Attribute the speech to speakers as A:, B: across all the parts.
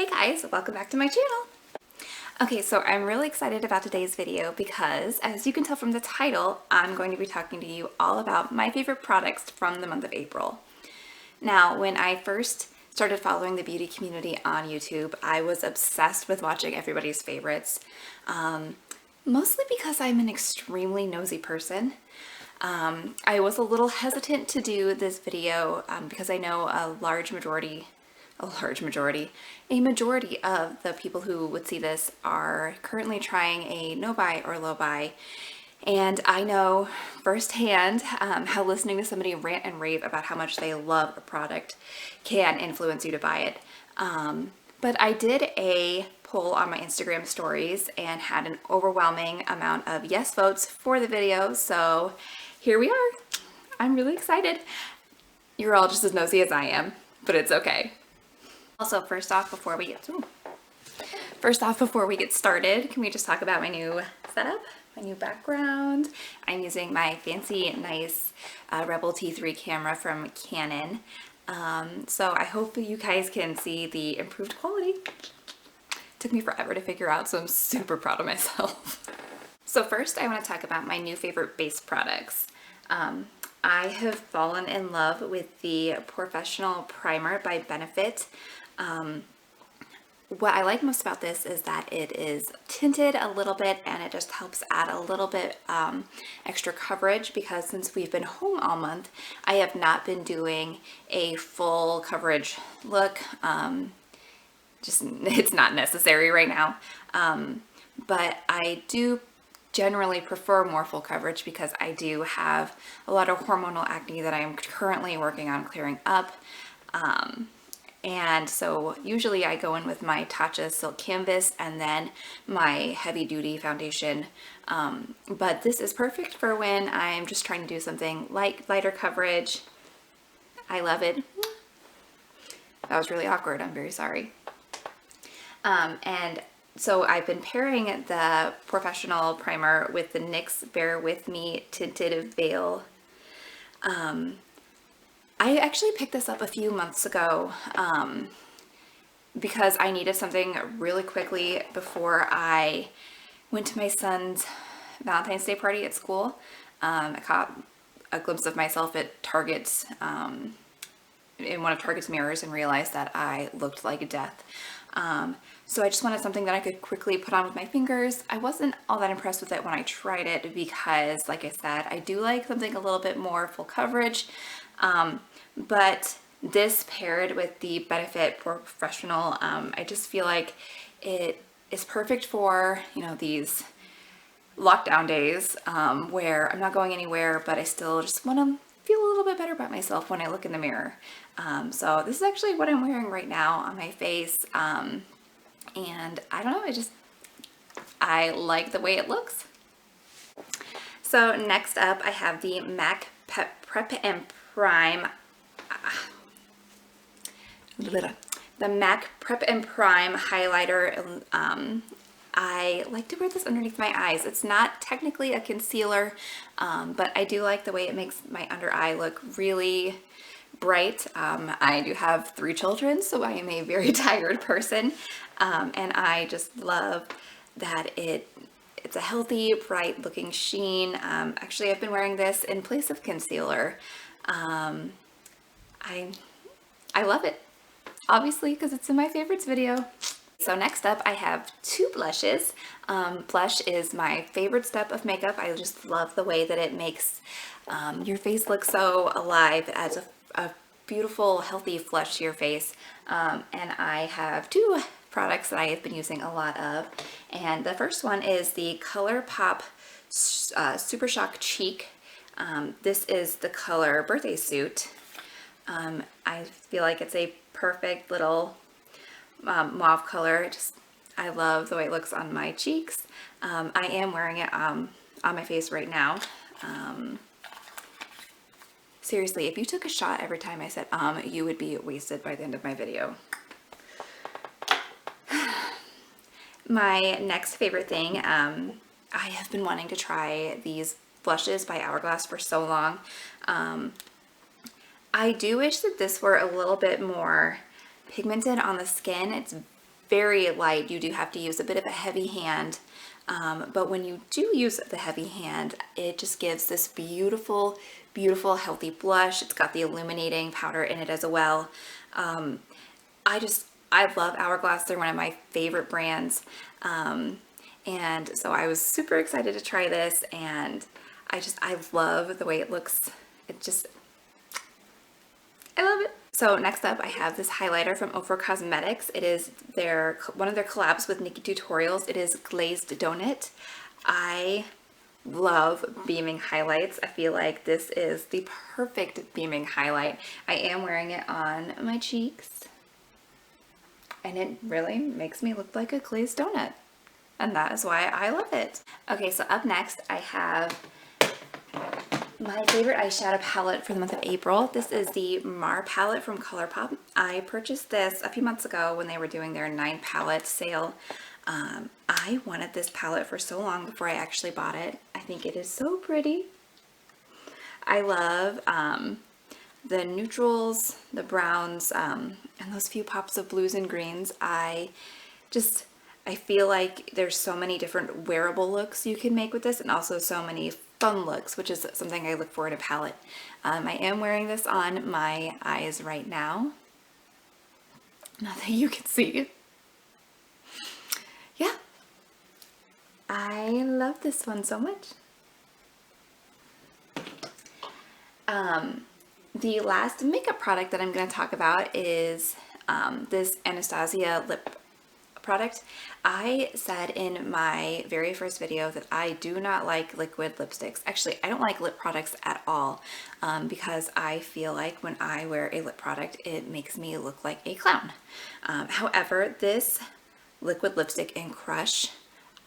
A: Hey guys, welcome back to my channel. Okay, so I'm really excited about today's video because, as you can tell from the title, I'm going to be talking to you all about my favorite products from the month of April. Now, when I first started following the beauty community on YouTube, I was obsessed with watching everybody's favorites, mostly because I'm an extremely nosy person. I was a little hesitant to do this video because I know a majority of the people who would see this are currently trying a no buy or low buy. And I know firsthand how listening to somebody rant and rave about how much they love a product can influence you to buy it. But I did a poll on my Instagram stories and had an overwhelming amount of yes votes for the video. So here we are. I'm really excited. You're all just as nosy as I am, but it's okay. Also, first off, before we get started, can we just talk about my new setup, my new background? I'm using my fancy, nice Rebel T3 camera from Canon. So I hope you guys can see the improved quality. Took me forever to figure out, so I'm super proud of myself. So first, I want to talk about my new favorite base products. I have fallen in love with the Porefessional primer by Benefit. What I like most about this is that it is tinted a little bit and it just helps add a little bit extra coverage, because since we've been home all month, I have not been doing a full coverage look. It's not necessary right now. But I do generally prefer more full coverage because I do have a lot of hormonal acne that I'm currently working on clearing up. And so usually I go in with my Tatcha Silk Canvas and then my heavy duty foundation. But this is perfect for when I'm just trying to do something lighter coverage. I love it. That was really awkward. I'm very sorry. And so I've been pairing the Porefessional primer with the NYX Bear With Me Tinted Veil. I actually picked this up a few months ago because I needed something really quickly before I went to my son's Valentine's Day party at school. I caught a glimpse of myself at Target's, in one of Target's mirrors, and realized that I looked like death. So I just wanted something that I could quickly put on with my fingers. I wasn't all that impressed with it when I tried it because, like I said, I do like something a little bit more full coverage. But this paired with the Benefit Porefessional, I just feel like it is perfect for, these lockdown days where I'm not going anywhere, but I still just want to feel a little bit better about myself when I look in the mirror. So this is actually what I'm wearing right now on my face. And I don't know, I like the way it looks. So next up, I have the MAC Prep and Prime. The MAC Prep and Prime highlighter. I like to wear this underneath my eyes. It's not technically a concealer, but I do like the way it makes my under eye look really bright. I do have 3 children, so I am a very tired person, and I just love that it's a healthy, bright looking sheen. Actually, I've been wearing this in place of concealer. I love it, obviously, because it's in my favorites video. So next up, I have 2 blushes. Blush is my favorite step of makeup. I just love the way that it makes your face look so alive. It adds a beautiful, healthy flush to your face. And I have 2 products that I have been using a lot of. And the first one is the Colourpop Super Shock Cheek. This is the color Birthday Suit. I feel like it's a perfect little mauve color. I love the way it looks on my cheeks. I am wearing it on my face right now. Seriously, if you took a shot every time I said you would be wasted by the end of my video. My next favorite thing, I have been wanting to try these blushes by Hourglass for so long. I do wish that this were a little bit more pigmented on the skin. It's very light. You do have to use a bit of a heavy hand, but when you do use the heavy hand, it just gives this beautiful, beautiful, healthy blush. It's got the illuminating powder in it as well. I love Hourglass. They're one of my favorite brands. And so I was super excited to try this, and I love the way it looks. I love it. So next up, I have this highlighter from Ofra Cosmetics. It is one of their collabs with Nikki Tutorials. It is Glazed Donut. I love beaming highlights. I feel like this is the perfect beaming highlight. I am wearing it on my cheeks, and it really makes me look like a glazed donut. And that is why I love it. Okay, so up next, I have my favorite eyeshadow palette for the month of April. This is the Mar palette from Colourpop. I purchased this a few months ago when they were doing their 9 palette sale. I wanted this palette for so long before I actually bought it. I think it is so pretty. I love the neutrals, the browns, and those few pops of blues and greens. I feel like there's so many different wearable looks you can make with this, and also so many fun looks, which is something I look for in a palette. I am wearing this on my eyes right now. Not that you can see. Yeah. I love this one so much. The last makeup product that I'm going to talk about is this Anastasia lip product. I said in my very first video that I do not like liquid lipsticks. Actually, I don't like lip products at all, because I feel like when I wear a lip product, it makes me look like a clown. However, this liquid lipstick in Crush,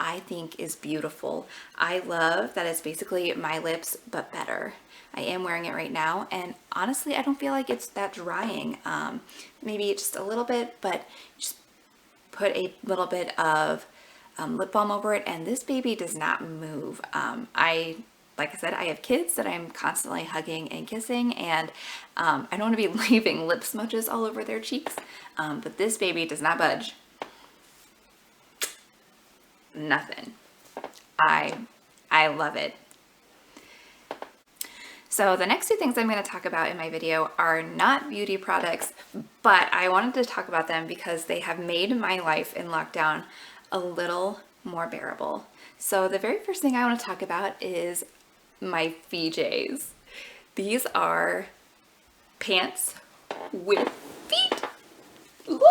A: I think is beautiful. I love that it's basically my lips, but better. I am wearing it right now, and honestly, I don't feel like it's that drying. Maybe just a little bit, but just put a little bit of lip balm over it, and this baby does not move. Like I said, I have kids that I'm constantly hugging and kissing, and I don't want to be leaving lip smudges all over their cheeks, but this baby does not budge. Nothing. I love it. So the next 2 things I'm going to talk about in my video are not beauty products, but I wanted to talk about them because they have made my life in lockdown a little more bearable. So the very first thing I want to talk about is my Feejays. These are pants with feet. Look!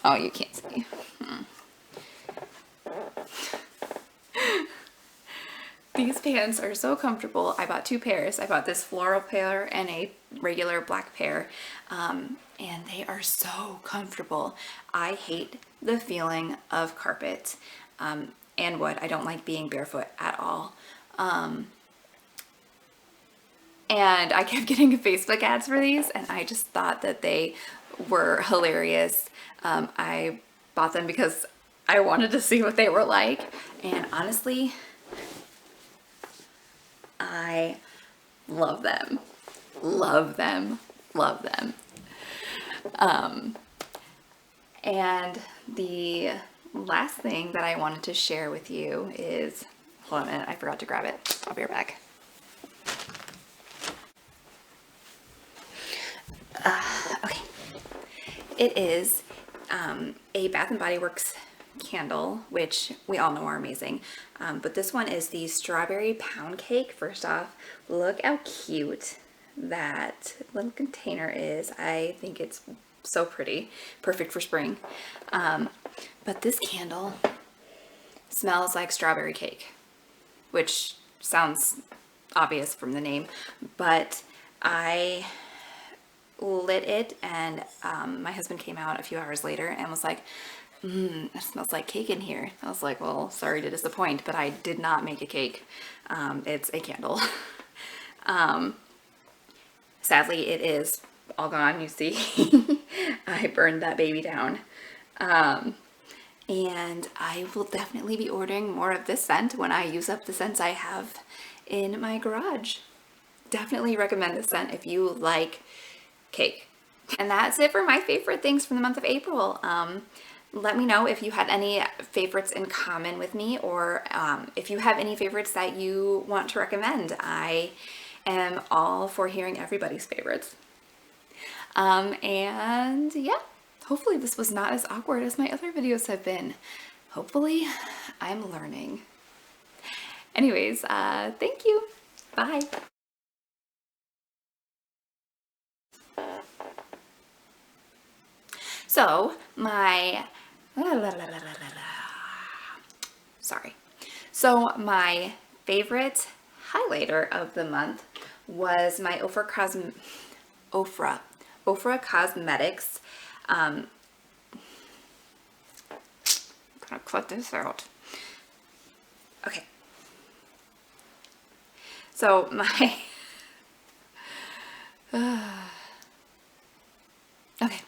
A: Oh, you can't see. These pants are so comfortable. I bought 2 pairs. I bought this floral pair and a regular black pair, and they are so comfortable. I hate the feeling of carpet and wood. I don't like being barefoot at all. And I kept getting Facebook ads for these, and I just thought that they were hilarious. I bought them because I wanted to see what they were like, and honestly, I love them. Love them. Love them. And the last thing that I wanted to share with you is, hold on a minute, I forgot to grab it. I'll be right back. Okay. It is a Bath & Body Works candle, which we all know are amazing, but this one is the strawberry pound cake. First off, look how cute that little container is. I think it's so pretty, perfect for spring. But this candle smells like strawberry cake, which sounds obvious from the name, but I lit it, and my husband came out a few hours later and was like, it smells like cake in here. I was like, well, sorry to disappoint, but I did not make a cake. It's a candle. Sadly, it is all gone, you see. I burned that baby down. And I will definitely be ordering more of this scent when I use up the scents I have in my garage. Definitely recommend this scent if you like cake. And that's it for my favorite things from the month of April. Let me know if you had any favorites in common with me, or if you have any favorites that you want to recommend. I am all for hearing everybody's favorites. And yeah, hopefully this was not as awkward as my other videos have been. Hopefully I'm learning. Anyways, thank you. Bye. So my favorite highlighter of the month was my Ofra Cosmetics. I'm gonna cut this out. Okay. So my okay.